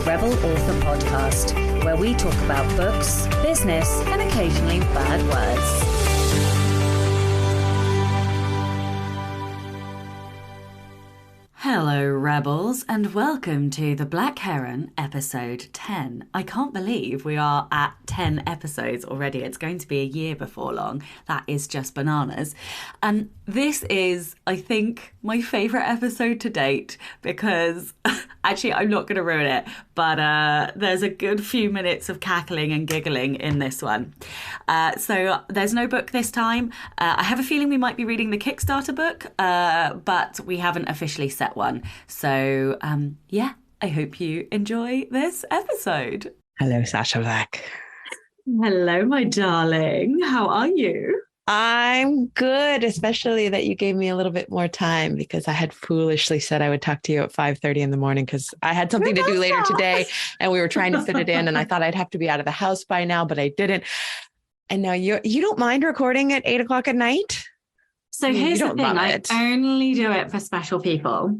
Rebel Author Podcast, where we talk about books, business, and occasionally bad words. Hello, Rebels, and welcome to The Black Herron, episode 10. I can't believe we are at 10 episodes already. It's going to be a year before long. That is just bananas. And this is, I think, my favourite episode to date because, actually, I'm not going to ruin it, but there's a good few minutes of cackling and giggling in this one. So there's no book this time. I have a feeling we might be reading the Kickstarter book, but we haven't officially set one. So, I hope you enjoy this episode. Hello, Sasha Black. Hello, my darling. How are you? I'm good, especially that you gave me a little bit more time because I had foolishly said I would talk to you at 5:30 in the morning because I had something to do later today and we were trying to fit it in and I thought I'd have to be out of the house by now, but I didn't. And now you don't mind recording at 8 o'clock at night? So here's the thing, I only do it for special people.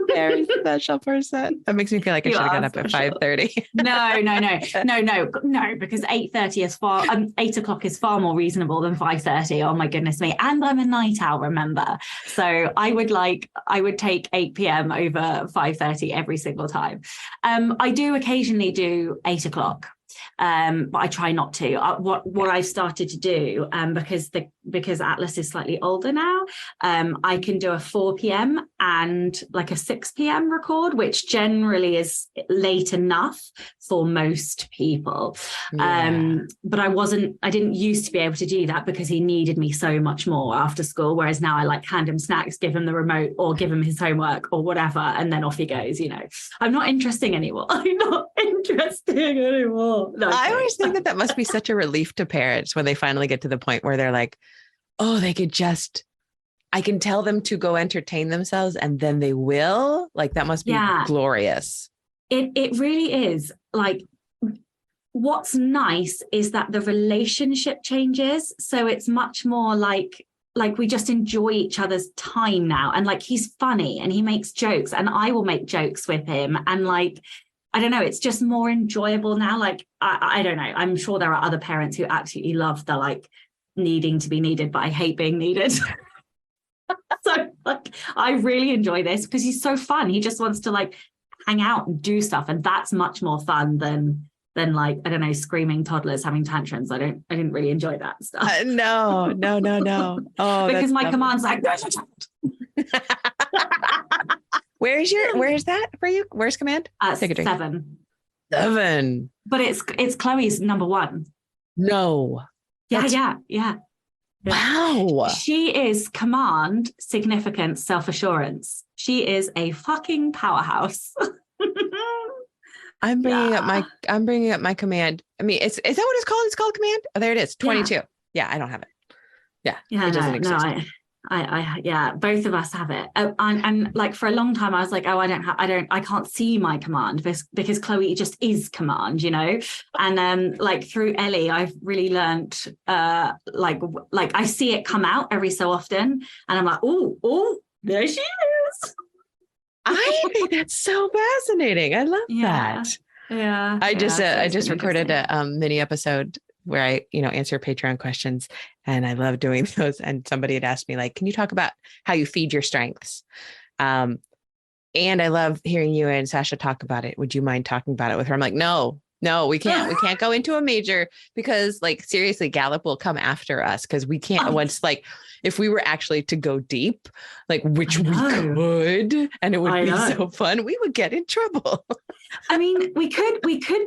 Very special person. That makes me feel like I should have got up at 5:30. No, because 8:30 is 8 o'clock is far more reasonable than 5:30. Oh my goodness me. And I'm a night owl, remember? So I would take 8 p.m. over 5:30 every single time. I do occasionally do 8 o'clock. But I try not to. What I've started to do, because Atlas is slightly older now, I can do a 4 p.m. and like a 6 p.m. record, which generally is late enough for most people. Yeah. But I didn't used to be able to do that because he needed me so much more after school. Whereas now I hand him snacks, give him the remote or give him his homework or whatever. And then off he goes, I'm not interesting anymore. I'm not interesting anymore. No, I always think that must be such a relief to parents when they finally get to the point where they're like, oh, I can tell them to go entertain themselves and then they will. Like, that must be glorious. It really is. Like, what's nice is that the relationship changes. So it's much more like we just enjoy each other's time now. And like, he's funny and he makes jokes and I will make jokes with him. And like, I don't know, it's just more enjoyable now. Like, I don't know. I'm sure there are other parents who absolutely love the like needing to be needed, but I hate being needed. So like, I really enjoy this because he's so fun. He just wants to like hang out and do stuff. And that's much more fun than like, I don't know, screaming toddlers having tantrums. I didn't really enjoy that stuff. No. Oh, because my command's like, Where's that for you? Where's command? Take a drink. 7. But it's Chloe's number 1. No. Yeah. Wow. She is command, significance, self-assurance. She is a fucking powerhouse. I'm bringing up my command. I mean, is that what it's called? It's called command. Oh, there it is. 22. Yeah, I don't have it. Yeah. It doesn't exist. I both of us have it. And like for a long time I was like, I can't see my command because Chloe just is command, and like through Ellie I've really learned like I see it come out every so often and I'm like, oh there she is. I think that's so fascinating. I love that. Yeah. I just recorded a mini episode where I, answer Patreon questions, and I love doing those. And somebody had asked me, like, can you talk about how you feed your strengths? And I love hearing you and Sasha talk about it. Would you mind talking about it with her? I'm like, no, we can't. We can't go into a major because, like, seriously, Gallup will come after us because we can't. Once, like, if we were actually to go deep, like, which we could, and it would be so fun, we would get in trouble. I mean, we could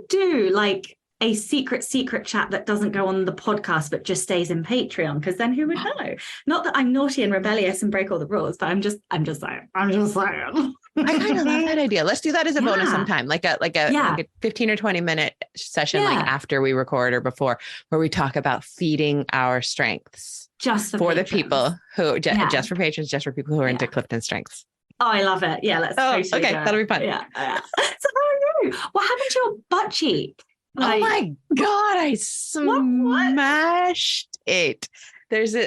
do like a secret chat that doesn't go on the podcast but just stays in Patreon, because then who would know? Not that I'm naughty and rebellious and break all the rules, but I'm just saying. I kind of love that idea. Let's do that as a bonus sometime, like a 15 or 20 minute session, like after we record or before, where we talk about feeding our strengths just for the people who just for patrons, just for people who are into Clifton strengths. Oh, I love it. Yeah, let's totally okay, that'll be fun. Yeah. So how are you? What happened to your butt cheek? Like, oh my God, I smashed it.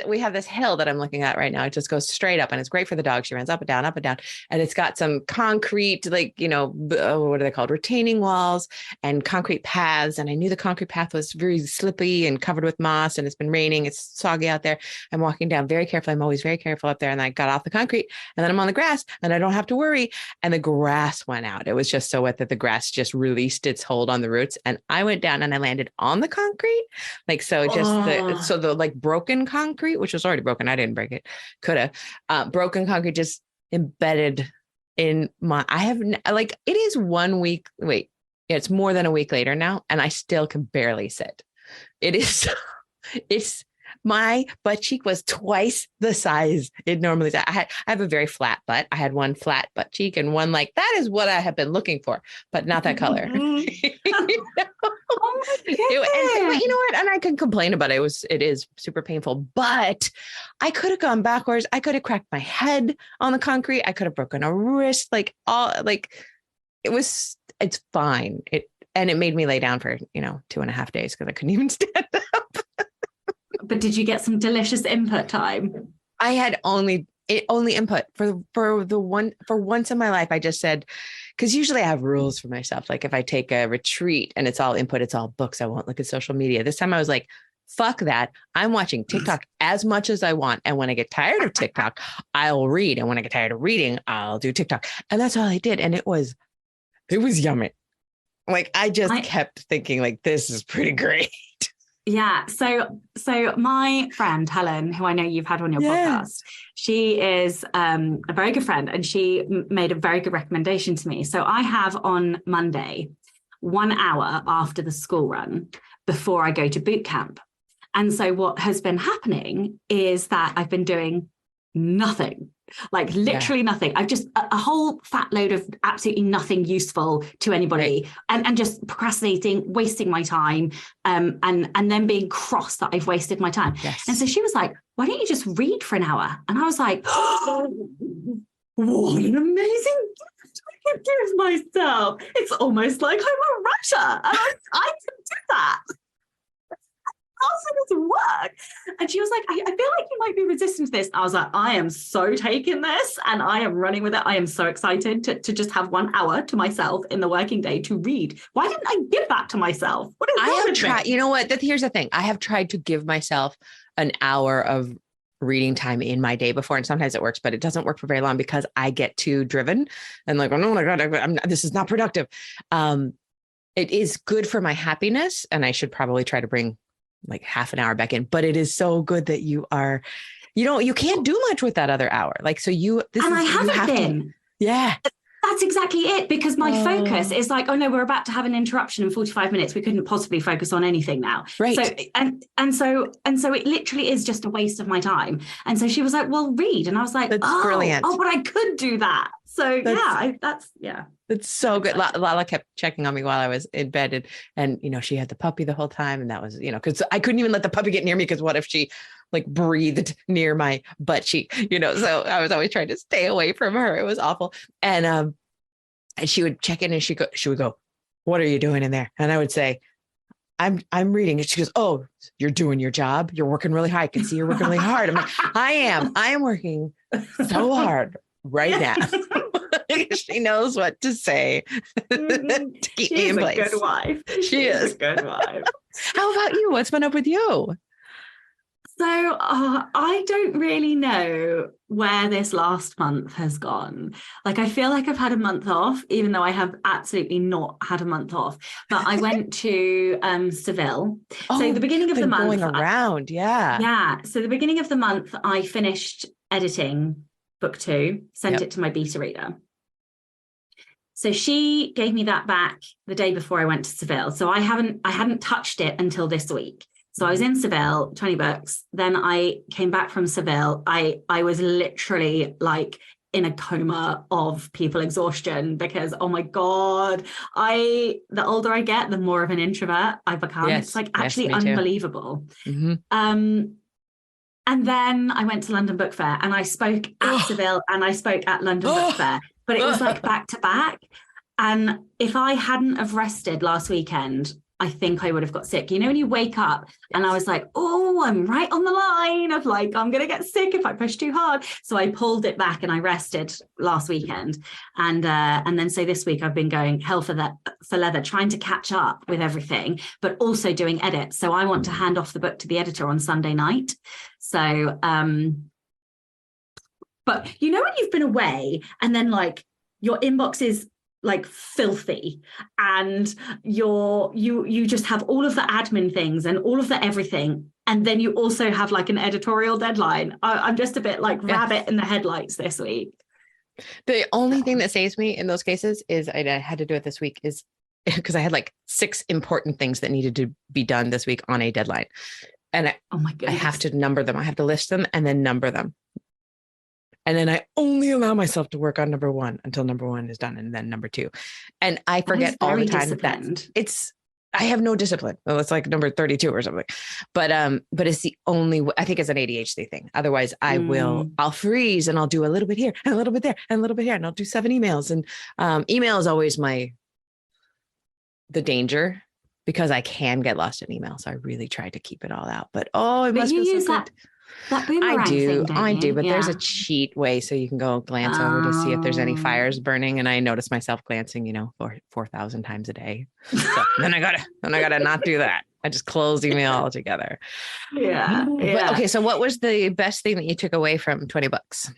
we have this hill that I'm looking at right now. It just goes straight up and it's great for the dog. She runs up and down, up and down. And it's got some concrete, like, what are they called? Retaining walls and concrete paths. And I knew the concrete path was very slippy and covered with moss, and it's been raining. It's soggy out there. I'm walking down very carefully. I'm always very careful up there. And I got off the concrete and then I'm on the grass and I don't have to worry. And the grass went out. It was just so wet that the grass just released its hold on the roots. And I went down and I landed on the concrete. Like, so just the like broken concrete, which was already broken. I didn't break it. Could have. Broken concrete just embedded in it is 1 week. Wait, yeah, it's more than a week later now. And I still can barely sit. My butt cheek was twice the size it normally is. I have a very flat butt. I had one flat butt cheek and one that is what I have been looking for, but not that color. Oh my goodness. But you know what? And I can complain about it. It is super painful, but I could have gone backwards. I could have cracked my head on the concrete. I could have broken a wrist. It's fine. And it made me lay down for, 2.5 days because I couldn't even stand up. But did you get some delicious input time? I had only input for once in my life. I just said, because usually I have rules for myself. Like if I take a retreat and it's all input, it's all books. I won't look at social media. This time I was like, fuck that. I'm watching TikTok as much as I want. And when I get tired of TikTok, I'll read. And when I get tired of reading, I'll do TikTok. And that's all I did. And it was yummy. Like I kept thinking this is pretty great. Yeah. So my friend, Helen, who I know you've had on your podcast, she is a very good friend and she made a very good recommendation to me. So I have on Monday 1 hour after the school run before I go to boot camp. And so what has been happening is that I've been doing nothing. Literally nothing. I've just a whole fat load of absolutely nothing useful to anybody, right. and just procrastinating, wasting my time, and then being cross that I've wasted my time. Yes. And so she was like, why don't you just read for an hour? And I was like, oh, what an amazing gift I could give myself. It's almost like I'm a writer and I can do that. How's it work? And she was like, I feel like you might be resistant to this. I was like, I am so taking this and I am running with it. I am so excited to just have 1 hour to myself in the working day to read. Why didn't I give that to myself? What is I have tried, you know what? Here's the thing. I have tried to give myself an hour of reading time in my day before. And sometimes it works, but it doesn't work for very long because I get too driven and oh my God, this is not productive. It is good for my happiness. And I should probably try to bring half an hour back in, but it is so good that you can't do much with that other hour. I haven't been. Yeah. That's exactly it. Because my focus is oh no, we're about to have an interruption in 45 minutes. We couldn't possibly focus on anything now. Right. So it literally is just a waste of my time. And so she was like, well, read. And I was like, that's brilliant. Oh, but I could do that. So It's so good. Lala kept checking on me while I was in bed and she had the puppy the whole time. And that was, because I couldn't even let the puppy get near me because what if she breathed near my butt cheek, so I was always trying to stay away from her. It was awful. And she would check in and she would go, what are you doing in there? And I would say, I'm reading. And she goes, oh, you're doing your job. You're working really hard. I can see you're working really hard. I'm like, I am working so hard right now. She knows what to say to keep me in place. She's a good wife. She is a good wife. How about you? What's been up with you? So I don't really know where this last month has gone. I feel like I've had a month off, even though I have absolutely not had a month off. But I went to Seville. So the beginning of the month. Going around, yeah. Yeah. So the beginning of the month, I finished editing book 2, sent it to my beta reader. So she gave me that back the day before I went to Seville. So I hadn't touched it until this week. So I was in Seville, 20 books. Then I came back from Seville. I was literally in a coma of people exhaustion because, oh my God, the older I get, the more of an introvert I become. Yes. It's actually unbelievable. Mm-hmm. And then I went to London Book Fair and I spoke at Seville and I spoke at London Book Fair, but it was back to back. And if I hadn't have rested last weekend, I think I would have got sick. You know, when you wake up and I was like, oh, I'm right on the line of like, I'm going to get sick if I push too hard. So I pulled it back and I rested last weekend. And then so this week I've been going hell for leather, trying to catch up with everything, but also doing edits. So I want to hand off the book to the editor on Sunday night. So, but you know, when you've been away and then like your inbox is like filthy and you just have all of the admin things and all of the everything, and then you also have like an editorial deadline. I'm just a bit like rabbit in the headlights this week. The only thing that saves me in those cases is I had to do it this week is because I had like 6 important things that needed to be done this week on a deadline, and oh my goodness, I have to number them. I have to list them and then number them. And then I only allow myself to work on number 1 until number 1 is done, and then number 2. And I forget all the time that I have no discipline. Well, it's like number 32 or something. But it's the only I think it's an ADHD thing. Otherwise I'll freeze and I'll do a little bit here and a little bit there and a little bit here. And I'll do 7 emails. And email is always the danger, because I can get lost in email. So I really try to keep it all out. But it must feel so good. That boomerang I do, but there's a cheat way, so you can go glance over to see if there's any fires burning. And I notice myself glancing, 4,000 times a day. So then I gotta not do that. I just close email altogether. Yeah. But, okay, so what was the best thing that you took away from 20 books?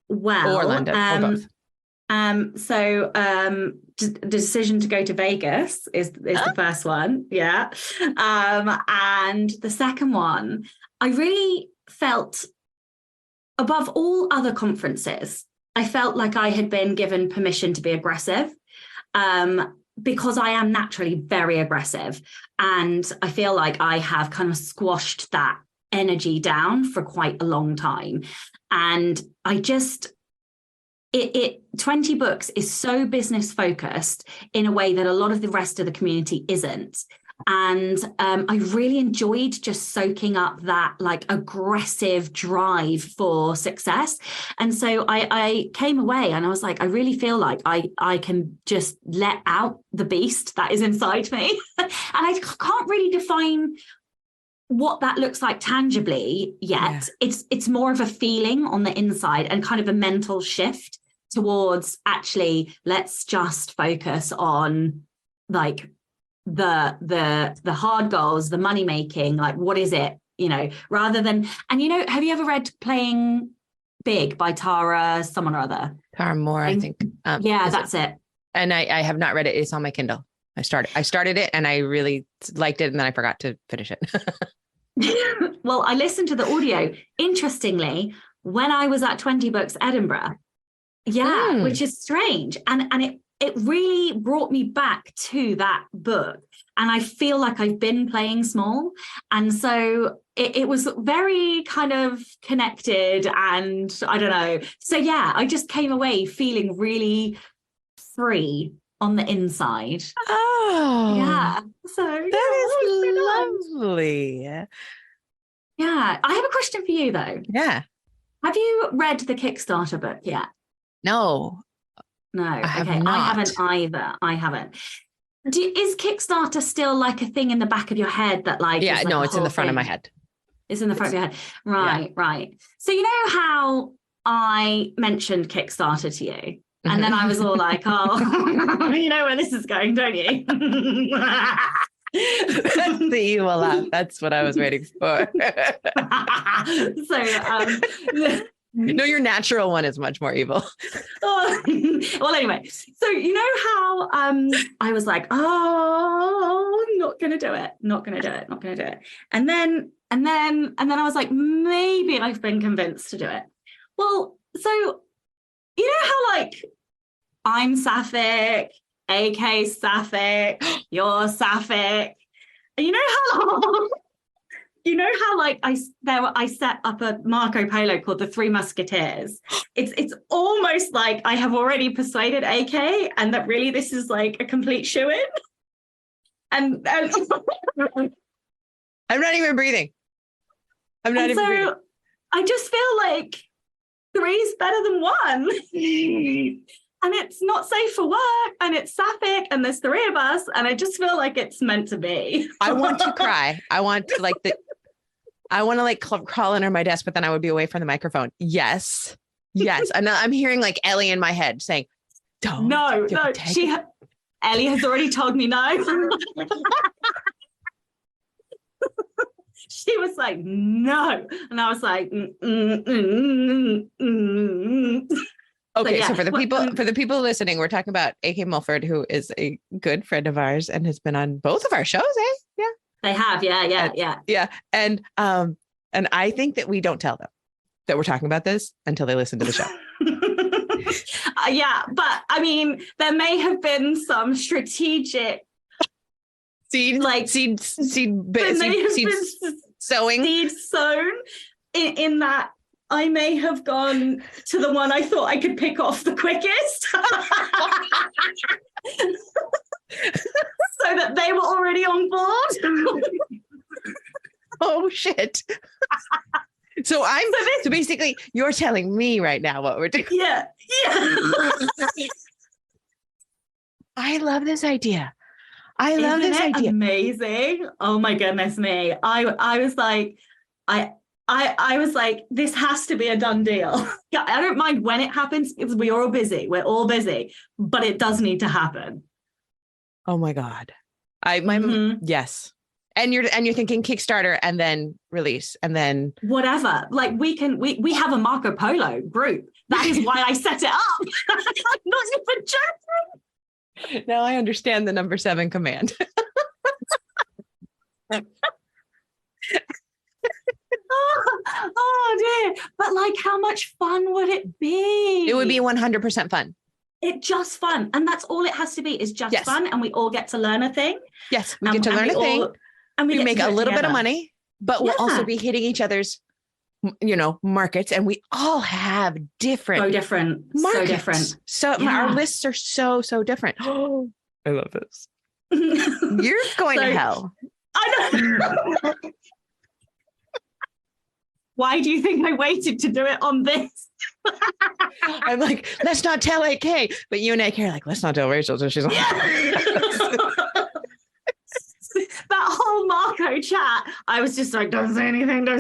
Well, or London, or both. The decision to go to Vegas is the first one. Yeah. And the second one, I really felt, above all other conferences, I felt like I had been given permission to be aggressive, because I am naturally very aggressive. And I feel like I have kind of squashed that energy down for quite a long time. And I just, 20 books is so business focused in a way that a lot of the rest of the community isn't. And I really enjoyed just soaking up that like aggressive drive for success. And so I came away and I was like, I really feel like I can just let out the beast that is inside me. And I can't really define what that looks like tangibly yet. Yeah. It's more of a feeling on the inside and kind of a mental shift towards actually, let's just focus on like the hard goals, the money making, like what is it, rather than, and have you ever read Playing Big by Tara someone or other? Tara Moore, I think. That's it. And I have not read it. It's on my Kindle. I started it and I really liked it, and then I forgot to finish it. Well, I listened to the audio, interestingly, when I was at 20 Books Edinburgh. Yeah, which is strange. And it really brought me back to that book. And I feel like I've been playing small. And so it was very kind of connected, and I don't know. So yeah, I just came away feeling really free on the inside. Oh, yeah. So that is lovely. Yeah. I have a question for you though. Yeah. Have you read the Kickstarter book yet? No. I haven't either. I haven't. Is Kickstarter still like a thing in the back of your head that like? Yeah, no, it's in the front of my head. It's in the front of your head. Right, yeah. Right. So you know how I mentioned Kickstarter to you? And then I was all like, oh, you know where this is going, don't you? That's the evil laugh. That's what I was waiting for. No, your natural one is much more evil. Well, anyway, so you know how I was like, oh, I'm not gonna do it. And then I was like, maybe I've been convinced to do it. Well, so you know how like I'm sapphic, AK sapphic, you're sapphic. And you know how like I set up a Marco Polo called the Three Musketeers. It's almost like I have already persuaded AK, and that really this is like a complete shoo-in. And I'm not even breathing. Breathing. I just feel like 3 is better than 1. and it's not safe for work, and it's sapphic, and there's 3 of us, and I just feel like it's meant to be. I want to cry. I want to crawl under my desk, but then I would be away from the microphone. Yes. And I'm hearing like Ellie in my head saying, don't. No. Ellie has already told me no. She was like, no. And I was like, Okay, so for the people listening, we're talking about A.K. Mulford, who is a good friend of ours and has been on both of our shows, eh? Yeah. They have, yeah. And I think that we don't tell them that we're talking about this until they listen to the show. Yeah, but I mean, there may have been some strategic seed sowing sown in that I may have gone to the one I thought I could pick off the quickest. So that they were already on board. Oh shit. So basically you're telling me right now what we're doing. Yeah. I love this idea. Isn't this idea. Amazing. Oh my goodness me. I was like, I was like, this has to be a done deal. Yeah, I don't mind when it happens because we're all busy. We're all busy, but it does need to happen. Oh my God. Yes. And you're thinking Kickstarter and then release and then whatever. Like we have a Marco Polo group. That is why I set it up. I'm not even joking. Now I understand the number 7 command. Oh dear. But like, how much fun would it be? It would be 100% fun. It's just fun. And that's all it has to be is just fun. And we all get to learn a thing. Yes, we get to learn a thing. And we make a little bit of money, but we'll also be hitting each other's, markets. And we all have different markets. So different. So our lists are so different. Oh, I love this. You're going to hell. I know. Why do you think I waited to do it on this? I'm like, let's not tell AK. But you and AK are like, let's not tell Rachel. So she's like, that whole Marco chat, I was just like, don't say anything. I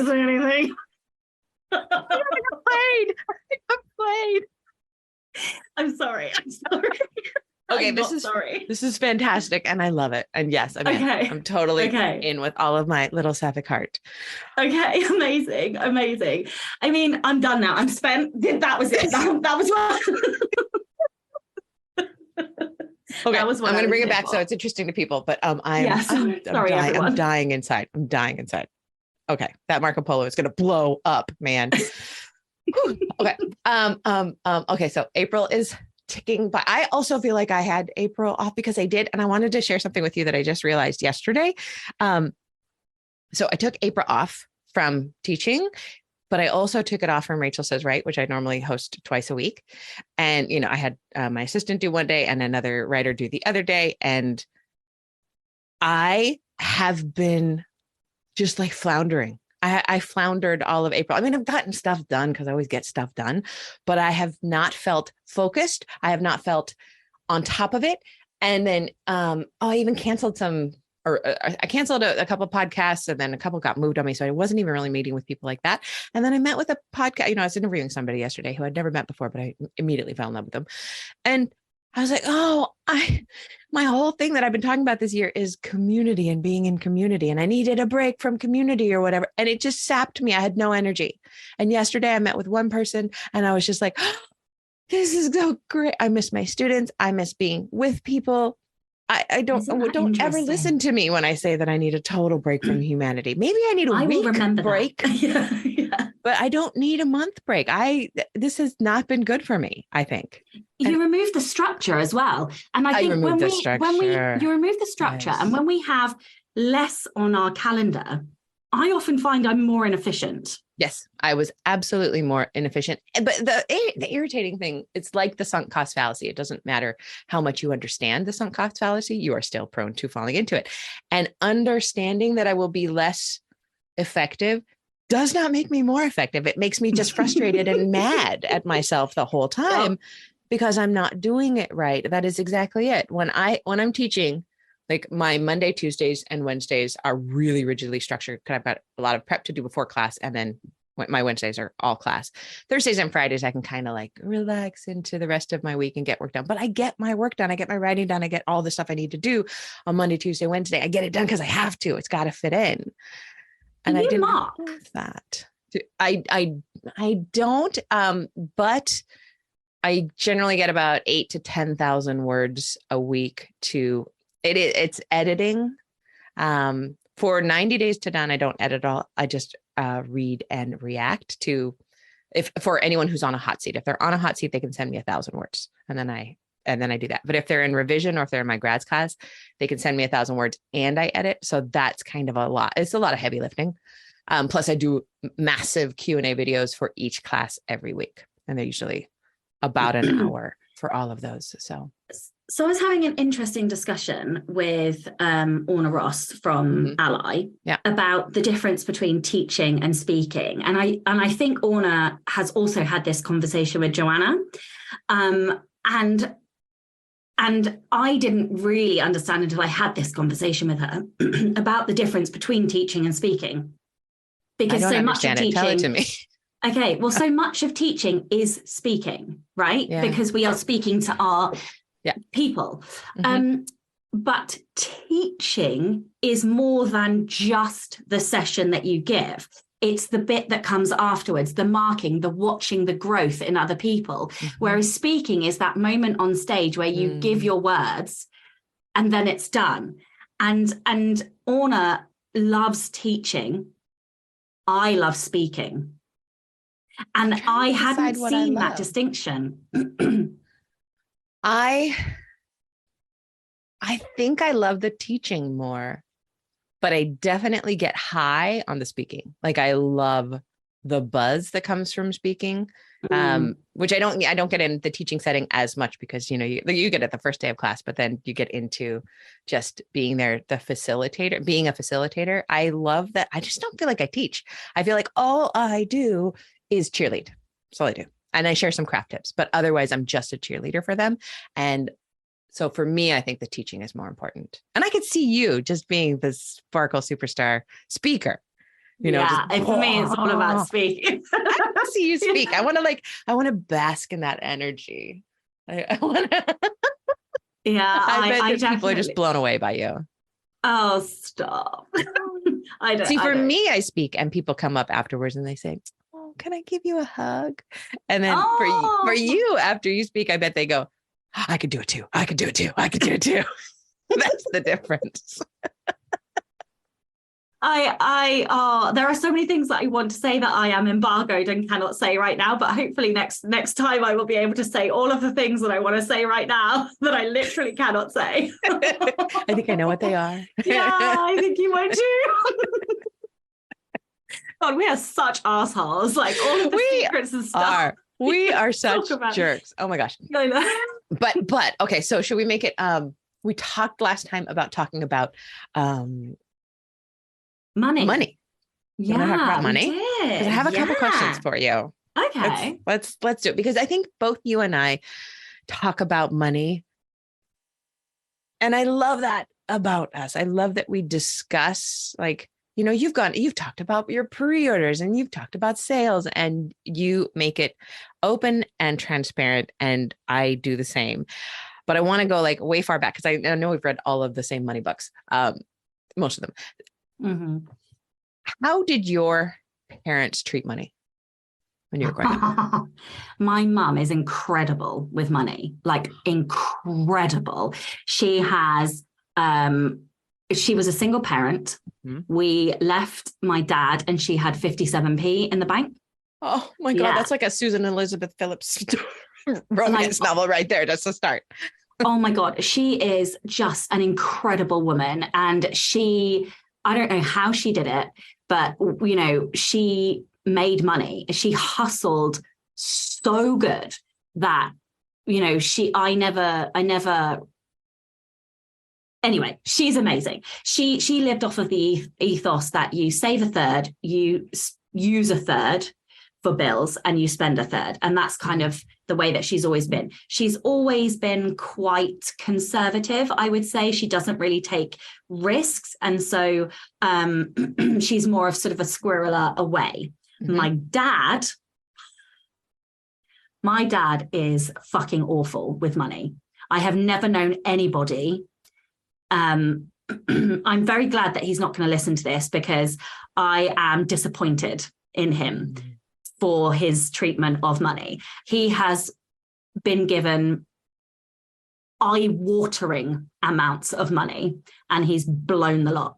played. I'm sorry. Okay, this is fantastic, and I love it. And yes, I'm totally in with all of my little sapphic heart. Okay, amazing. I mean, I'm done now. I'm spent. That was it. That was what. Okay, I'm going to bring it back so it's interesting to people. But I'm dying inside. Okay, that Marco Polo is going to blow up, man. Okay. Okay, so April is ticking, but I also feel like I had April off because I did, and I wanted to share something with you that I just realized yesterday. So I took April off from teaching, but I also took it off from Rachel Says Right, which I normally host twice a week. And, I had my assistant do one day and another writer do the other day. And I have been just like floundering. I floundered all of April. I mean, I've gotten stuff done because I always get stuff done, but I have not felt focused. I have not felt on top of it. And then I even canceled I canceled a couple of podcasts, and then a couple got moved on me. So I wasn't even really meeting with people like that. And then I met with a podcast, I was interviewing somebody yesterday who I'd never met before, but I immediately fell in love with them. And I was like, my whole thing that I've been talking about this year is community and being in community. And I needed a break from community or whatever. And it just sapped me. I had no energy. And yesterday I met with one person and I was just like, this is so great. I miss my students. I miss being with people. I don't ever listen to me when I say that I need a total break from humanity. Maybe I need a week break, but I don't need a month break. This has not been good for me, I think. You remove the structure as well. And I think you remove the structure, and when we have less on our calendar, I often find I'm more inefficient. Yes, I was absolutely more inefficient. But the irritating thing, it's like the sunk cost fallacy. It doesn't matter how much you understand the sunk cost fallacy, you are still prone to falling into it. And understanding that I will be less effective does not make me more effective. It makes me just frustrated and mad at myself the whole time. because I'm not doing it right. That is exactly it. When I'm teaching, like my Monday, Tuesdays, and Wednesdays are really rigidly structured because I've got a lot of prep to do before class. And then my Wednesdays are all class. Thursdays and Fridays, I can kind of like relax into the rest of my week and get work done. But I get my work done. I get my writing done. I get all the stuff I need to do on Monday, Tuesday, Wednesday. I get it done because I have to. It's got to fit in. And I didn't have that. I don't, but I generally get about 8,000 to 10,000 words a week it's editing. For 90 days to done, I don't edit all. I just read and react to, for anyone who's on a hot seat. If they're on a hot seat, they can send me 1,000 words, and then I do that. But if they're in revision or if they're in my grads class, they can send me 1,000 words and I edit. So that's kind of a lot. It's a lot of heavy lifting. Plus I do massive Q&A videos for each class every week. And they're usually about an hour for all of those. So I was having an interesting discussion with Orna Ross from Ally about the difference between teaching and speaking. And I think Orna has also had this conversation with Joanna. And I didn't really understand until I had this conversation with her about the difference between teaching and speaking. Because so much of teaching, tell it to me. Okay, well, so much of teaching is speaking, right? Yeah. Because we are speaking to our people. But teaching is more than just the session that you give. It's the bit that comes afterwards, the marking, the watching the growth in other people. Whereas speaking is that moment on stage where you give your words and then it's done. And Orna loves teaching. I love speaking. And I hadn't seen that distinction. I think I love the teaching more, but I definitely get high on the speaking. Like I love the buzz that comes from speaking, which I don't get in the teaching setting as much because, you get it the first day of class, but then you get into just being there, being a facilitator. I love that. I just don't feel like I teach. I feel like all I do is cheerlead. That's all I do. And I share some craft tips, but otherwise I'm just a cheerleader for them. And so for me, I think the teaching is more important. And I could see you just being this sparkle superstar speaker. For me, it's all about speaking. I see you speak. I want to bask in that energy. I want to. Yeah, I bet people are just blown away by you. Oh, stop! I don't see. For me, I speak, and people come up afterwards and they say, "Oh, can I give you a hug?" And then for you, after you speak, I bet they go, "I could do it too. I could do it too. I could do it too." That's the difference. There are so many things that I want to say that I am embargoed and cannot say right now, but hopefully next time I will be able to say all of the things that I want to say right now that I literally cannot say. I think I know what they are. Yeah, I think you might too. God, we are such assholes. Like all of the secrets and stuff. We are such jerks. Oh my gosh. I know. But okay, so should we make it we talked last time about talking about money. Yeah, talk about money? Because I have a couple questions for you. Okay. Let's do it, because I think both you and I talk about money. And I love that about us. I love that we discuss, like, you've talked about your pre-orders and you've talked about sales, and you make it open and transparent. And I do the same, but I want to go like way far back, because I know we've read all of the same money books, most of them. How did your parents treat money when you were growing up? My mum is incredible with money, like incredible. She has, she was a single parent. We left my dad and she had 57p in the bank. Oh my God. Yeah. That's like a Susan Elizabeth Phillips romance novel right there. Just to start. Oh my God. She is just an incredible woman. And I don't know how she did it, but, she made money. She hustled so good that, anyway, she's amazing. She lived off of the ethos that you save a third, you use a third for bills, and you spend a third. And that's kind of the way that she's always been. She's always been quite conservative, I would say. She doesn't really take risks. And so she's more of sort of a squirreler away. Mm-hmm. My dad is fucking awful with money. I have never known anybody. I'm very glad that he's not going to listen to this, because I am disappointed in him for his treatment of money. He has been given eye-watering amounts of money, and he's blown the lot.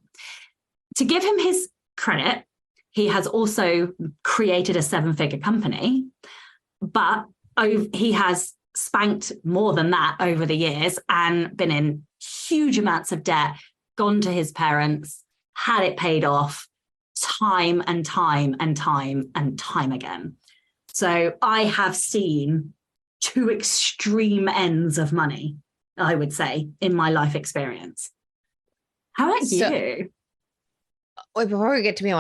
To give him his credit, he has also created a 7-figure company, but he has spanked more than that over the years and been in huge amounts of debt, gone to his parents, had it paid off time and time and time and time again. So I have seen two extreme ends of money, I would say, in my life experience. How about you? Wait, before we get to me, I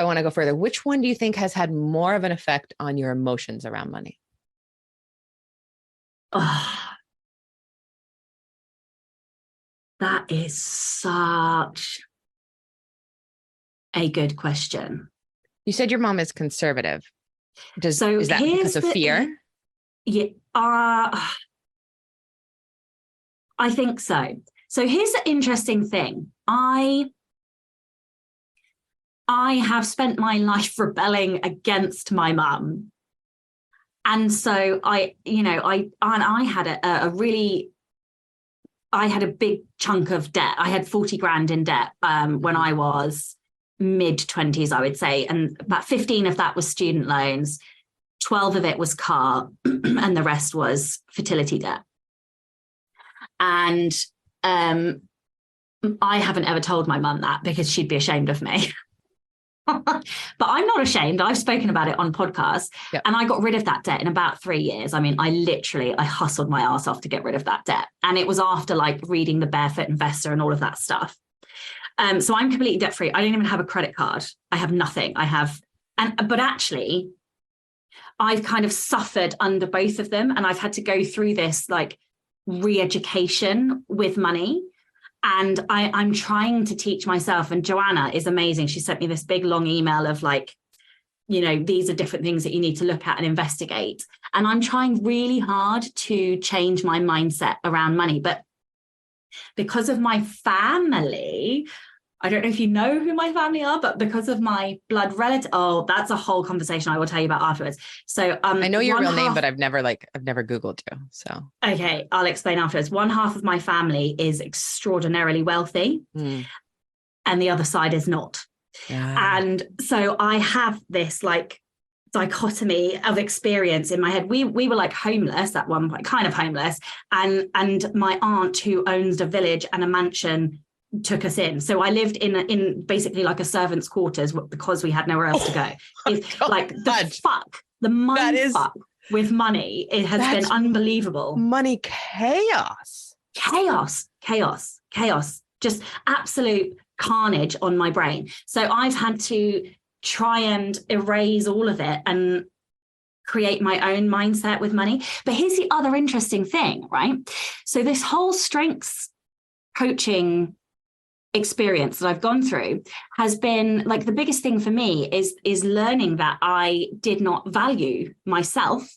want to go further. Which one do you think has had more of an effect on your emotions around money? Oh, that is such a good question. You said your mom is conservative. Is that because of fear? Yeah, I think so. So here's the interesting thing. I have spent my life rebelling against my mum. And so I had a big chunk of debt. I had 40 grand in debt when I was mid-20s, I would say. And about 15 of that was student loans. 12 of it was car, and the rest was fertility debt. And I haven't ever told my mum that, because she'd be ashamed of me. But I'm not ashamed. I've spoken about it on podcasts. Yep. And I got rid of that debt in about 3 years. I mean, I hustled my ass off to get rid of that debt. And it was after reading The Barefoot Investor and all of that stuff. So I'm completely debt free. I don't even have a credit card. I have nothing. But actually, I've kind of suffered under both of them. And I've had to go through this re-education with money. And I'm trying to teach myself, and Joanna is amazing. She sent me this big long email of these are different things that you need to look at and investigate. And I'm trying really hard to change my mindset around money. But because of my family, I don't know if you know who my family are, but because of my blood relative, that's a whole conversation I will tell you about afterwards. So I know your real name, but I've never Googled you. So okay, I'll explain afterwards. One half of my family is extraordinarily wealthy, and the other side is not. And so I have this dichotomy of experience in my head. We were homeless at one point, kind of homeless, and my aunt, who owns a village and a mansion, took us in. So I lived in basically a servant's quarters, because we had nowhere else to go. The mind fuck with money, it has been unbelievable. Money chaos. Just absolute carnage on my brain. So I've had to try and erase all of it and create my own mindset with money. But here's the other interesting thing, right? So this whole strengths coaching experience that I've gone through has been the biggest thing for me is learning that I did not value myself,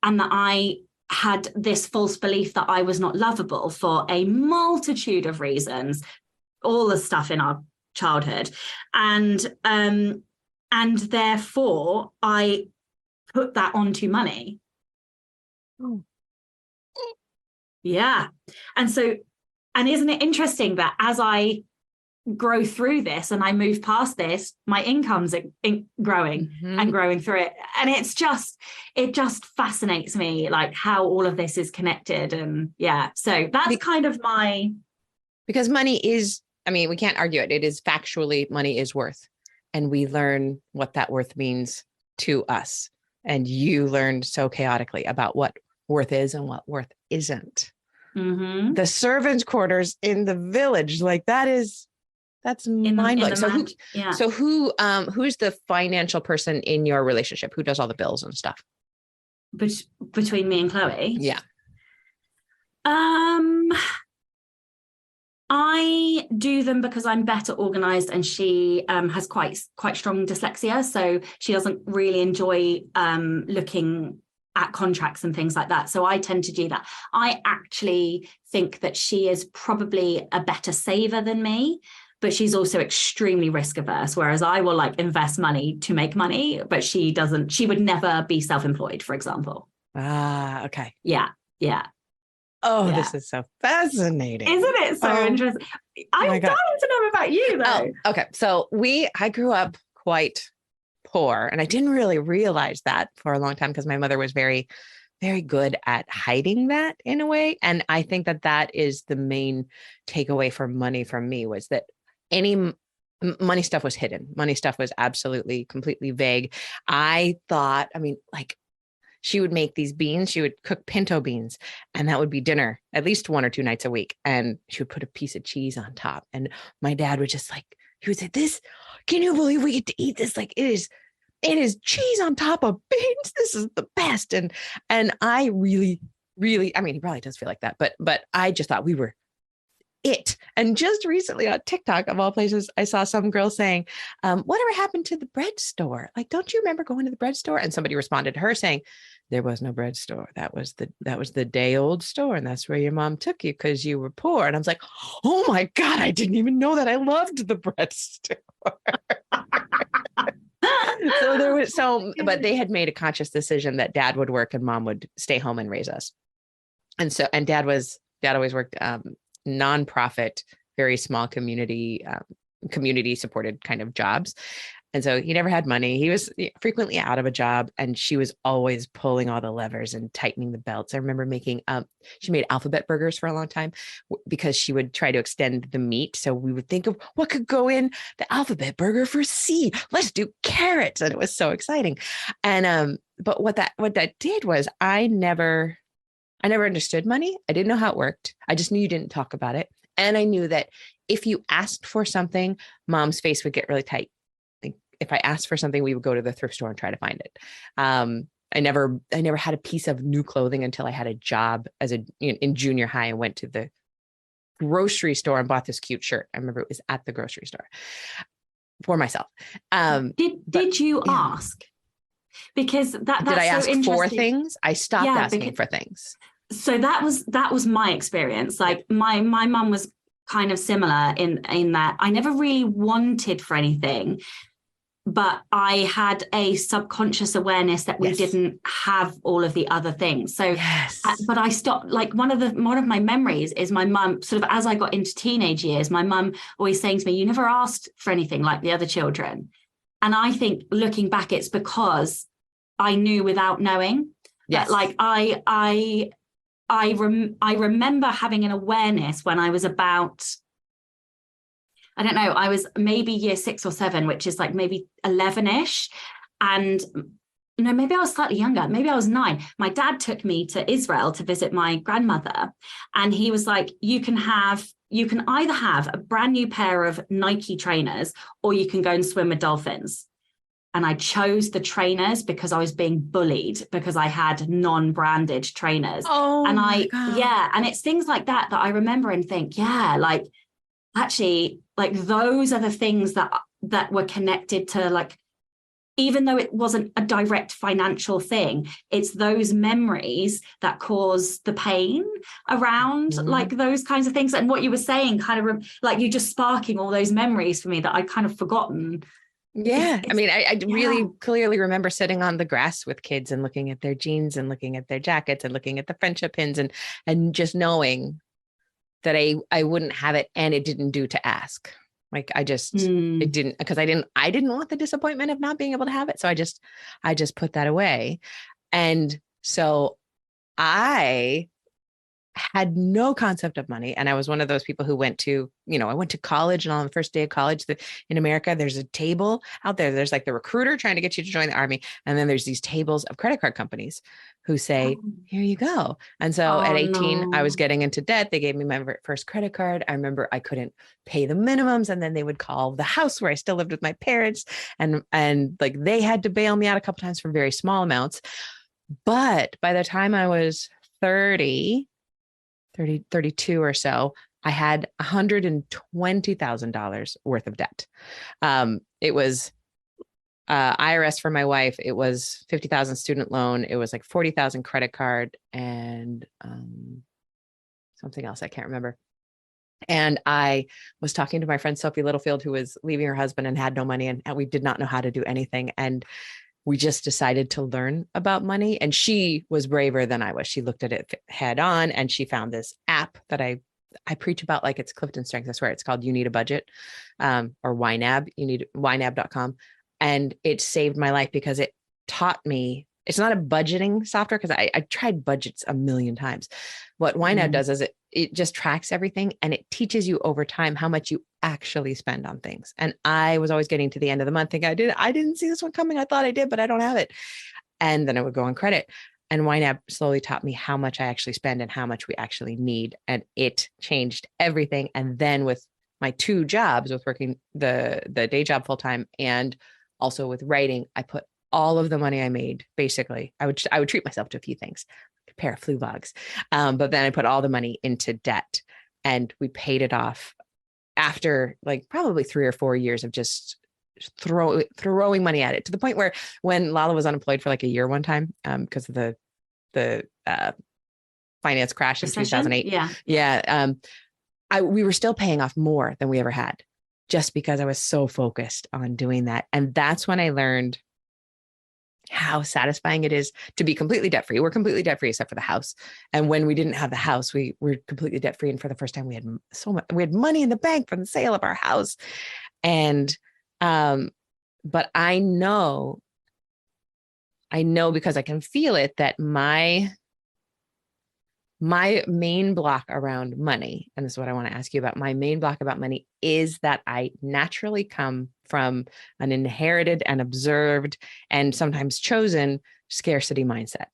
and that I had this false belief that I was not lovable for a multitude of reasons, all the stuff in our childhood. And therefore I put that onto money. Yeah. And isn't it interesting that as I grow through this and I move past this, my income's growing and growing through it. And it just fascinates me, how all of this is connected. And so that's kind of because money is, we can't argue it. It is factually, money is worth. And we learn what that worth means to us. And you learned so chaotically about what worth is and what worth isn't. Mm-hmm. The servants' quarters in the village, that's mind-blowing. So who's the financial person in your relationship? Who does all the bills and stuff? between me and Chloe. Yeah. I do them because I'm better organized, and she has quite strong dyslexia, so she doesn't really enjoy looking at contracts and things like that. So I tend to do that. I actually think that she is probably a better saver than me, but she's also extremely risk averse, whereas I will like invest money to make money, but she doesn't. She would never be self-employed, for example. Okay. Yeah. Oh, this is so fascinating. Isn't it so interesting? I'm dying to know about you, though. Oh, okay. So I grew up quite poor, and I didn't really realize that for a long time because my mother was very, very good at hiding that in a way. And I think that is the main takeaway for money from me, was that any money stuff was hidden. Money stuff was absolutely, completely vague. I thought, I mean, like, she would make these beans. She would cook pinto beans, and that would be dinner at least 1 or 2 nights a week. And she would put a piece of cheese on top. And my dad would just like, he would say, can you believe we get to eat this? Like, it is cheese on top of beans. This is the best. And I really, really, I mean, he probably does feel like that, but I just thought we were it. And just recently on TikTok, of all places, I saw some girl saying, whatever happened to the bread store? Like, don't you remember going to the bread store? And somebody responded to her saying, there was no bread store. That was the day old store. And that's where your mom took you because you were poor. And I was like, oh my God, I didn't even know that. I loved the bread store. But they had made a conscious decision that dad would work and mom would stay home and raise us. And dad always worked nonprofit, very small community supported kind of jobs. And so he never had money. He was frequently out of a job, and she was always pulling all the levers and tightening the belts. I remember she made alphabet burgers for a long time because she would try to extend the meat. So we would think of what could go in the alphabet burger for C. Let's do carrots. And it was so exciting. And, but what that did was I never understood money. I didn't know how it worked. I just knew you didn't talk about it. And I knew that if you asked for something, mom's face would get really tight. Like, if I asked for something, we would go to the thrift store and try to find it. I never had a piece of new clothing until I had a job in junior high. I went to the grocery store and bought this cute shirt. I remember it was at the grocery store for myself. Did you ask? Because that's did I so ask for things? I stopped asking for things. So that was my experience. Like my mum was kind of similar in that I never really wanted for anything, but I had a subconscious awareness that we didn't have all of the other things. So, but I stopped. Like one of my memories is my mum, sort of as I got into teenage years, my mum always saying to me, "You never asked for anything like the other children." And I think looking back, it's because I knew without knowing. Yes. That, like I remember having an awareness when I was about, I don't know, I was maybe year 6 or 7, which is like maybe 11-ish. And no, maybe I was slightly younger. Maybe I was 9. My dad took me to Israel to visit my grandmother. And he was like, you can either have a brand new pair of Nike trainers, or you can go and swim with dolphins. And I chose the trainers because I was being bullied because I had non-branded trainers. Oh, and God. And it's things like that I remember and think, like, actually, like those are the things that were connected to, like, even though it wasn't a direct financial thing, it's those memories that cause the pain around like those kinds of things. And what you were saying kind of like you just sparking all those memories for me that I'd kind of forgotten. Yeah. I mean, I really clearly remember sitting on the grass with kids and looking at their jeans and looking at their jackets and looking at the friendship pins and just knowing that I wouldn't have it, and it didn't do to ask. Like it didn't, because I didn't want the disappointment of not being able to have it. So I just put that away. And so I had no concept of money. And I was one of those people who went to college, and on the first day of college in America, there's a table out there. There's like the recruiter trying to get you to join the army. And then there's these tables of credit card companies who say, here you go. And so at 18, I was getting into debt. They gave me my first credit card. I remember I couldn't pay the minimums. And then they would call the house where I still lived with my parents. And like they had to bail me out a couple times for very small amounts. But by the time I was 32 or so, I had $120,000 worth of debt. It was IRS for my wife. It was 50,000 student loan. It was like 40,000 credit card and something else I can't remember. And I was talking to my friend Sophie Littlefield, who was leaving her husband and had no money, and we did not know how to do anything. And we just decided to learn about money. And she was braver than I was. She looked at it head on, and she found this app that I preach about like it's Clifton Strength. I swear it's called You Need a Budget, or YNAB. You need YNAB.com. And it saved my life because it taught me, it's not a budgeting software because I tried budgets a million times. What YNAB does is it just tracks everything, and it teaches you over time how much you actually spend on things. And I was always getting to the end of the month thinking I didn't see this one coming. I thought I did, but I don't have it. And then I would go on credit. And YNAB slowly taught me how much I actually spend and how much we actually need. And it changed everything. And then with my 2 jobs, with working the day job full time and also with writing, I put all of the money I made. Basically, I would treat myself to a few things, a pair of flu logs, but then I put all the money into debt, and we paid it off after like probably 3 or 4 years of just throwing money at it, to the point where when Lala was unemployed for like a year one time, because of the finance crash in 2008. We were still paying off more than we ever had, just because I was so focused on doing that. And that's when I learned how satisfying it is to be completely debt-free. We're completely debt-free except for the house. And when we didn't have the house, we were completely debt-free. And for the first time, we had we had money in the bank from the sale of our house. And, but I know because I can feel it, that my main block around money, and this is what I want to ask you about, my main block about money is that I naturally come from an inherited and observed and sometimes chosen scarcity mindset,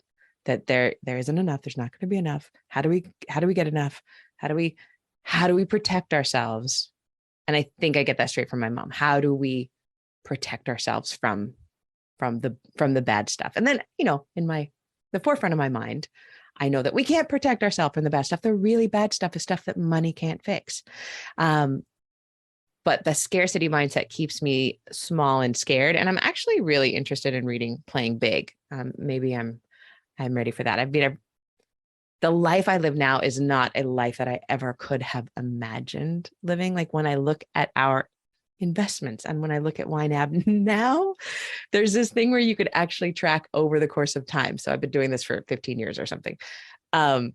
that there isn't enough. There's not going to be enough. How do we get enough? How do we protect ourselves? And I think I get that straight from my mom. How do we protect ourselves from the bad stuff? And then, in the forefront of my mind, I know that we can't protect ourselves from the bad stuff. The really bad stuff is stuff that money can't fix. But the scarcity mindset keeps me small and scared. And I'm actually really interested in reading Playing Big. Maybe I'm ready for that. The life I live now is not a life that I ever could have imagined living. Like when I look at our investments and when I look at YNAB now, there's this thing where you could actually track over the course of time. So I've been doing this for 15 years or something. And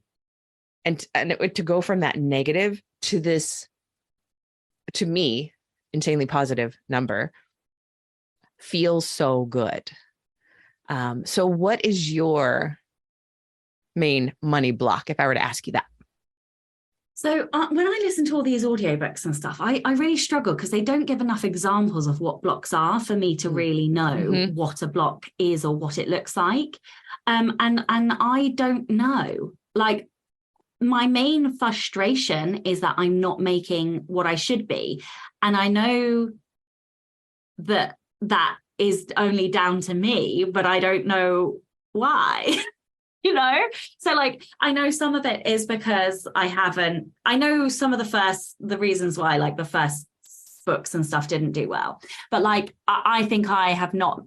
to go from that negative to this, to me, insanely positive number feels so good. So what is your main money block, if I were to ask you that? So when I listen to all these audiobooks and stuff, I really struggle because they don't give enough examples of what blocks are for me to really know what a block is or what it looks like. And I don't know. Like, my main frustration is that I'm not making what I should be. And I know that is only down to me, but I don't know why. So like, I know some of it is because I know some of the reasons why, like the first books and stuff didn't do well, but like, I think I have not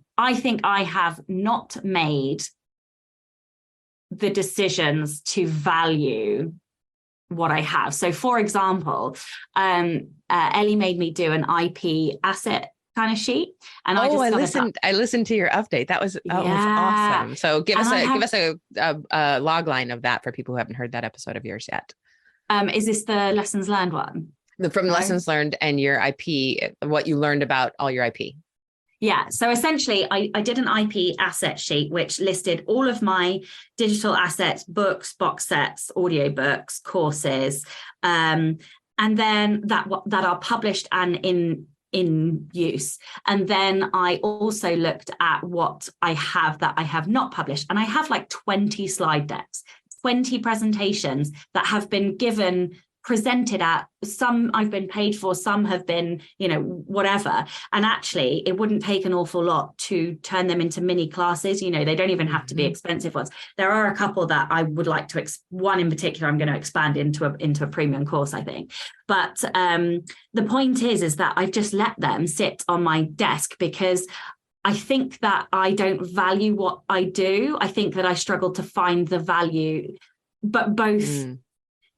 made the decisions to value what I have. So for example, Ellie made me do an IP asset kind of sheet, and I listened to your update. That was awesome. So give us a log line of that for people who haven't heard that episode of yours yet. Is this the lessons learned one? From lessons learned and your IP, what you learned about all your IP. Yeah. So essentially I did an IP asset sheet, which listed all of my digital assets, books, box sets, audiobooks, courses, and then that are published and in use. And then I also looked at what I have that I have not published. And I have like 20 slide decks, 20 presentations that have been given presented at, some I've been paid for, some have been, you know, whatever. And actually it wouldn't take an awful lot to turn them into mini classes. You know, they don't even have to be expensive ones. There are a couple that I would like to, one in particular, I'm going to expand into a premium course, I think. But the point is that I've just let them sit on my desk because I think that I don't value what I do. I think that I struggle to find the value, but both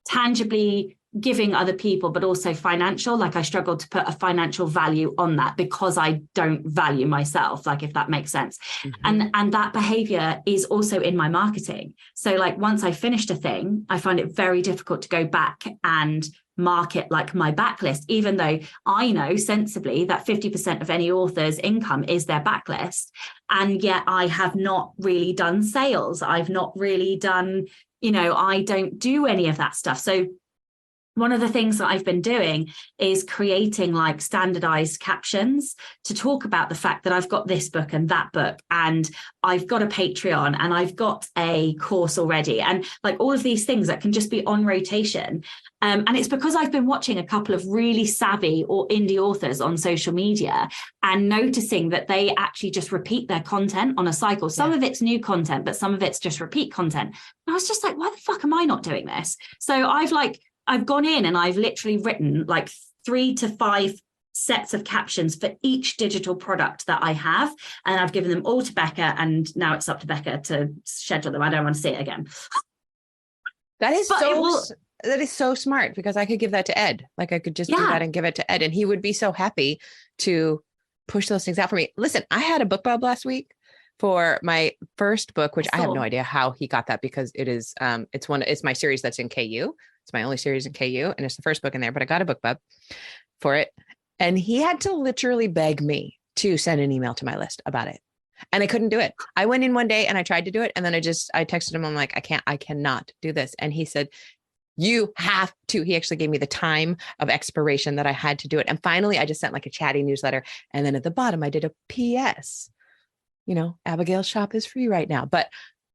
tangibly giving other people, but also financial. Like I struggle to put a financial value on that because I don't value myself, like if that makes sense. And that behavior is also in my marketing. So like once I finished a thing, I find it very difficult to go back and market like my backlist, even though I know sensibly that 50% of any author's income is their backlist. And yet I have not really done sales. I've not really done, you know, I don't do any of that stuff. So one of the things that I've been doing is creating like standardized captions to talk about the fact that I've got this book and that book, and I've got a Patreon and I've got a course already, and like all of these things that can just be on rotation. And it's because I've been watching a couple of really savvy or indie authors on social media and noticing that they actually just repeat their content on a cycle. Some of it's new content, but some of it's just repeat content. And I was just like, why the fuck am I not doing this? So I've gone in and I've literally written like 3 to 5 sets of captions for each digital product that I have. And I've given them all to Becca, and now it's up to Becca to schedule them. I don't want to see it again. That is so smart, because I could give that to Ed. Like I could just do that and give it to Ed, and he would be so happy to push those things out for me. Listen, I had a book club last week for my first book, which I have no idea how he got that, because it is, it's my series that's in KU. It's my only series in KU, and it's the first book in there, but I got a book club for it. And he had to literally beg me to send an email to my list about it. And I couldn't do it. I went in one day and I tried to do it. And then I texted him. I'm like, I cannot do this. And he said, you have to. He actually gave me the time of expiration that I had to do it. And finally, I just sent like a chatty newsletter. And then at the bottom, I did a PS. You know, Abigail's shop is free right now. But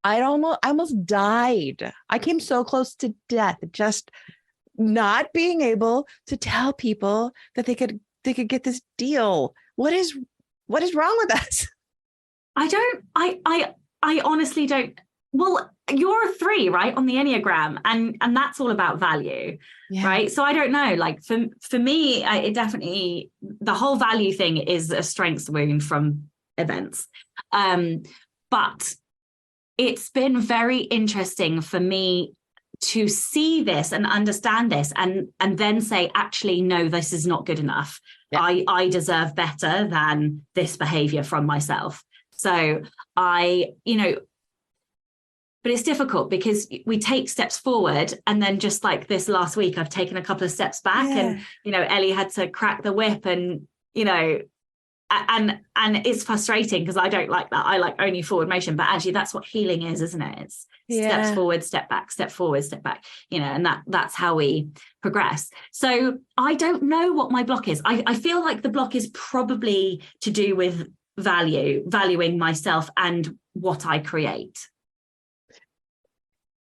I almost died. I came so close to death, just not being able to tell people that they could get this deal. What is wrong with us? I honestly don't. Well, you're a 3, right, on the Enneagram, and that's all about value, right? So I don't know. Like for me, it definitely, the whole value thing is a strengths wound from events, but it's been very interesting for me to see this and understand this, and then say, actually, no, this is not good enough. I deserve better than this behavior from myself. So but it's difficult because we take steps forward, and then just like this last week, I've taken a couple of steps back, and, you know, Ellie had to crack the whip, and, you know, and it's frustrating because I don't like that. I like only forward motion, but actually that's what healing is, isn't it? It's steps forward, step back, step forward, step back, you know, and that's how we progress. So I don't know what my block is. I feel like the block is probably to do with valuing myself and what I create.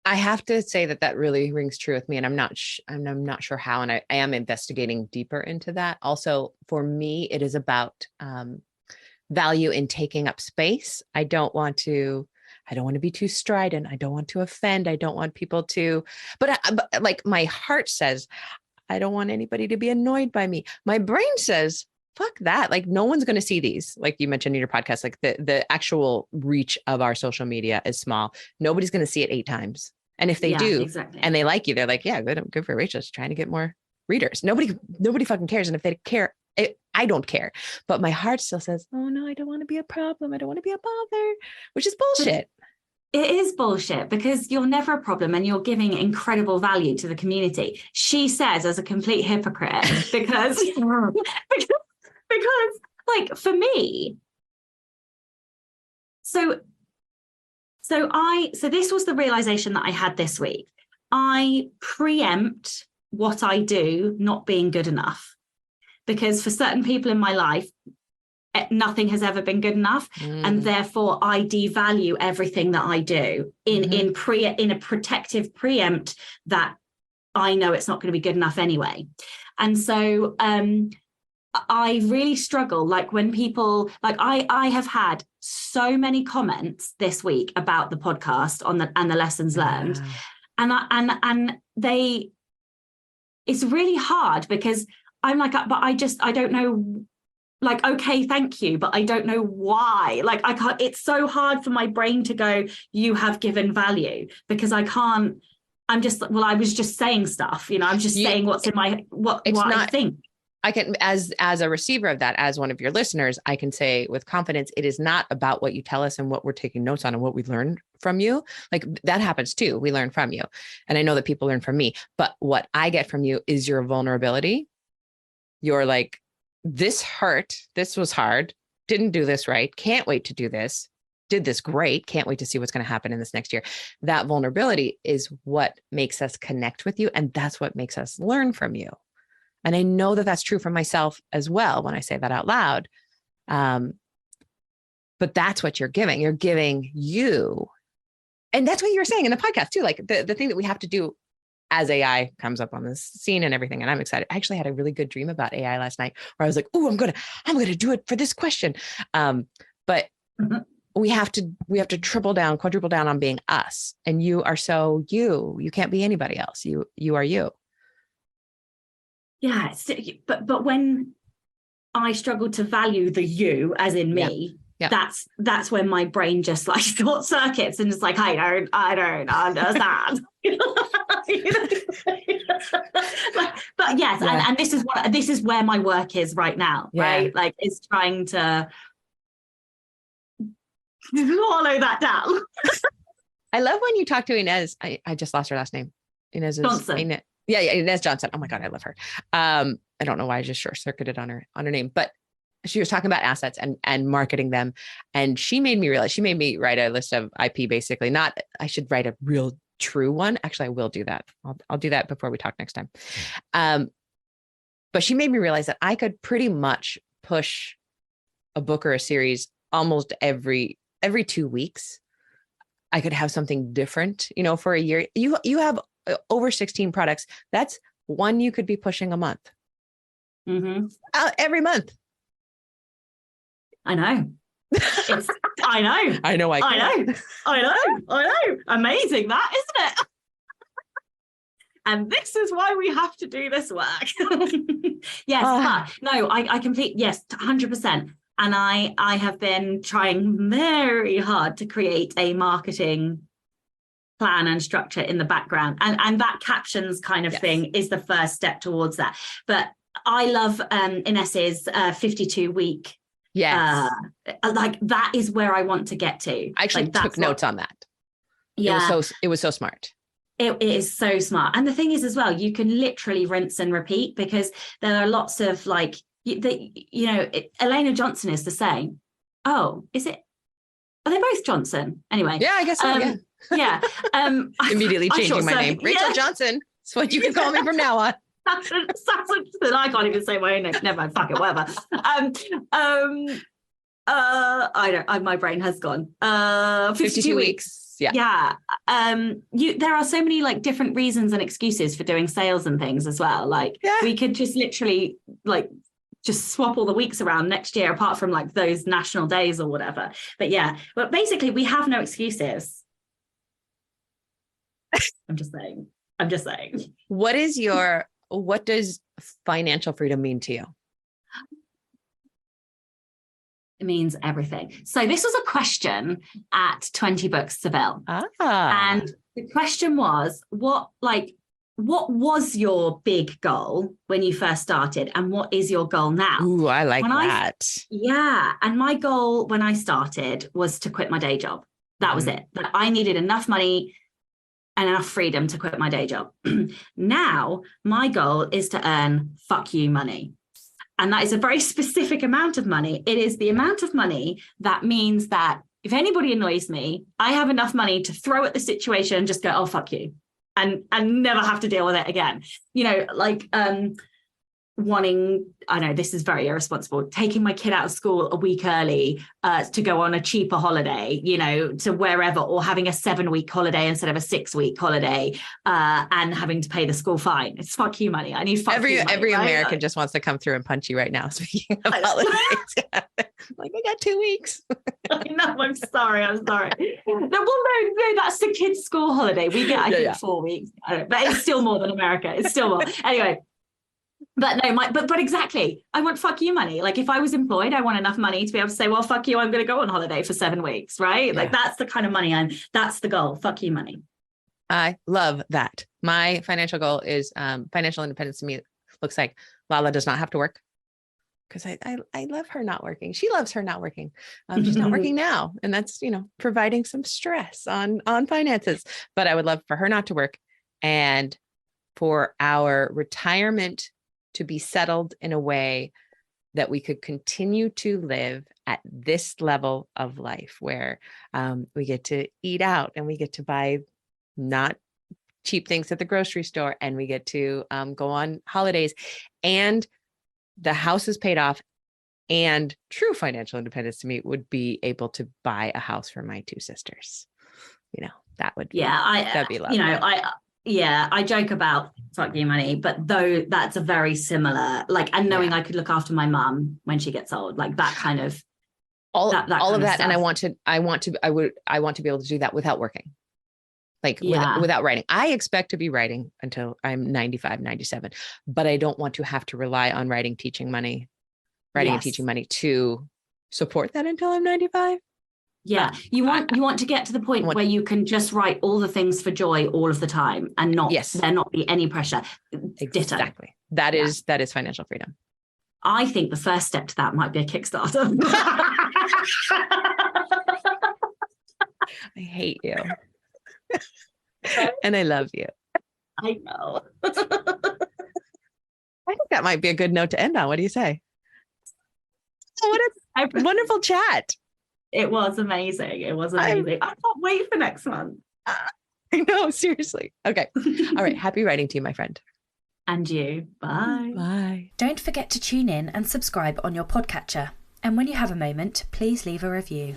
I have to say that really rings true with me, and I'm not sure how, and I am investigating deeper into that. Also, for me, it is about value in taking up space. I don't want to be too strident. I don't want to offend. I don't want people to, but like my heart says, I don't want anybody to be annoyed by me. My brain says, fuck that. Like no one's going to see these. Like you mentioned in your podcast, like the actual reach of our social media is small. Nobody's going to see it 8 times. And if they do, and they like you, they're like, yeah, good for Rachel. She's trying to get more readers. Nobody fucking cares. And if they care, I don't care. But my heart still says, oh no, I don't want to be a problem. I don't want to be a bother, which is bullshit. It is bullshit, because you're never a problem and you're giving incredible value to the community. She says as a complete hypocrite because like for me, so this was the realization that I had this week. I preempt what I do not being good enough, because for certain people in my life, nothing has ever been good enough, and therefore I devalue everything that I do in a protective preempt that I know it's not going to be good enough anyway. And so I really struggle, like when people, like I have had so many comments this week about the podcast and the lessons learned. And they, it's really hard because I'm like, but I don't know, like, okay, thank you, but I don't know why. Like, I can't, it's so hard for my brain to go, you have given value, because I can't, I'm just, well, I was just saying stuff, I'm just saying what's in my, what I think. I can, as a receiver of that, as one of your listeners, I can say with confidence, it is not about what you tell us and what we're taking notes on and what we learned from you. Like that happens too. We learn from you. And I know that people learn from me, but what I get from you is your vulnerability. You're like, this hurt. This was hard. Didn't do this right. Can't wait to do this. Did this great. Can't wait to see what's going to happen in this next year. That vulnerability is what makes us connect with you. And that's what makes us learn from you. And I know that that's true for myself as well when I say that out loud. But that's what you're giving. You're giving you. And that's what you were saying in the podcast too. Like the thing that we have to do as AI comes up on this scene and everything. And I'm excited. I actually had a really good dream about AI last night where I was like, oh, I'm going to do it for this question. But we have to triple down, quadruple down on being us. And you are so you can't be anybody else. You are you. Yeah, but when I struggle to value the you as in me, that's when my brain just like short circuits and it's like, I don't understand. but yes, and this is where my work is right now, right? Like it's trying to swallow that down. I love when you talk to Inez. I just lost her last name. Inez Johnson. Yeah, Inez Johnson. Oh my God, I love her. I don't know why I just short circuited on her name, but she was talking about assets and marketing them. And she made me write a list of IP, basically. Not, I should write a real true one. Actually, I will do that. I'll do that before we talk next time. But she made me realize that I could pretty much push a book or a series almost every 2 weeks. I could have something different, for a year. You have over 16 products. That's one you could be pushing a month. Mm-hmm. Every month. I know. I know. I know. I know. Amazing that, isn't it? And this is why we have to do this work. Yes, but no, I completely, yes, 100%. And I have been trying very hard to create a marketing plan and structure in the background. And that captions kind of thing is the first step towards that. But I love Inez's 52-week. Yes. Like that is where I want to get to. I actually took notes on that. Yeah. It was so smart. It is so smart. And the thing is as well, you can literally rinse and repeat because there are lots of like, Elena Johnson is the same. Oh, is it? Are they both Johnson? Anyway. Yeah, I guess so. Yeah. Immediately changing my name. Rachel Johnson. That's what you can call me from now on. I can't even say my own name. Never mind. Fuck it. Whatever. My brain has gone. 52 weeks. Yeah. There are so many like different reasons and excuses for doing sales and things as well. Like we could just literally like just swap all the weeks around next year, apart from like those national days or whatever. But basically we have no excuses. I'm just saying. What does financial freedom mean to you? It means everything. So this was a question at 20 Books Seville. And the question was, what was your big goal when you first started? And what is your goal now? Ooh, I like that. And my goal when I started was to quit my day job. That was it. That I needed enough money and enough freedom to quit my day job. Now, my goal is to earn fuck you money. And that is a very specific amount of money. It is the amount of money that means that if anybody annoys me, I have enough money to throw at the situation and just go, oh, fuck you. And never have to deal with it again. wanting, I know this is very irresponsible, taking my kid out of school a week early to go on a cheaper holiday, you know, to wherever, or having a 7-week holiday instead of a 6-week holiday, and having to pay the school fine. It's fuck you money. I need fuck you money. Every right? American just wants to come through and punch you right now. Speaking of holidays, like, I got 2 weeks. I know, I'm sorry. No, that's the kids' school holiday. We get, I think, 4 weeks. I don't know, but it's still more than America. It's still more. Anyway. But no, but exactly. I want fuck you money. Like, if I was employed, I want enough money to be able to say, well, fuck you, I'm going to go on holiday for 7 weeks, right? Yeah. Like, that's the kind of money that's the goal. Fuck you money. I love that. My financial goal is financial independence. To me looks like Lala does not have to work, because I love her not working. She loves her not working. She's not working now. And that's, you know, providing some stress on finances. But I would love for her not to work, and for our retirement to be settled in a way that we could continue to live at this level of life, where we get to eat out and we get to buy not cheap things at the grocery store, and we get to go on holidays, and the house is paid off. And true financial independence to me would be able to buy a house for my 2 sisters. You know, that would be, that'd be lovely. You know, I joke about fuck you money, but though that's a very similar, like, and knowing I could look after my mum when she gets old, like that kind of all of that. Stuff. And I want to be able to do that without working, like without writing. I expect to be writing until I'm 95, 97, but I don't want to have to rely on writing and teaching money to support that until I'm 95. Yeah, you want to get to the point where you can just write all the things for joy all of the time, and there not be any pressure. Exactly. That is financial freedom. I think the first step to that might be a Kickstarter. I hate you. And I love you. I know. I think that might be a good note to end on. What do you say? Oh, what a wonderful chat. It was amazing. I can't wait for next month. I know, seriously. Okay. All right. Happy writing to you, my friend. And you. Bye. Bye. Don't forget to tune in and subscribe on your podcatcher. And when you have a moment, please leave a review.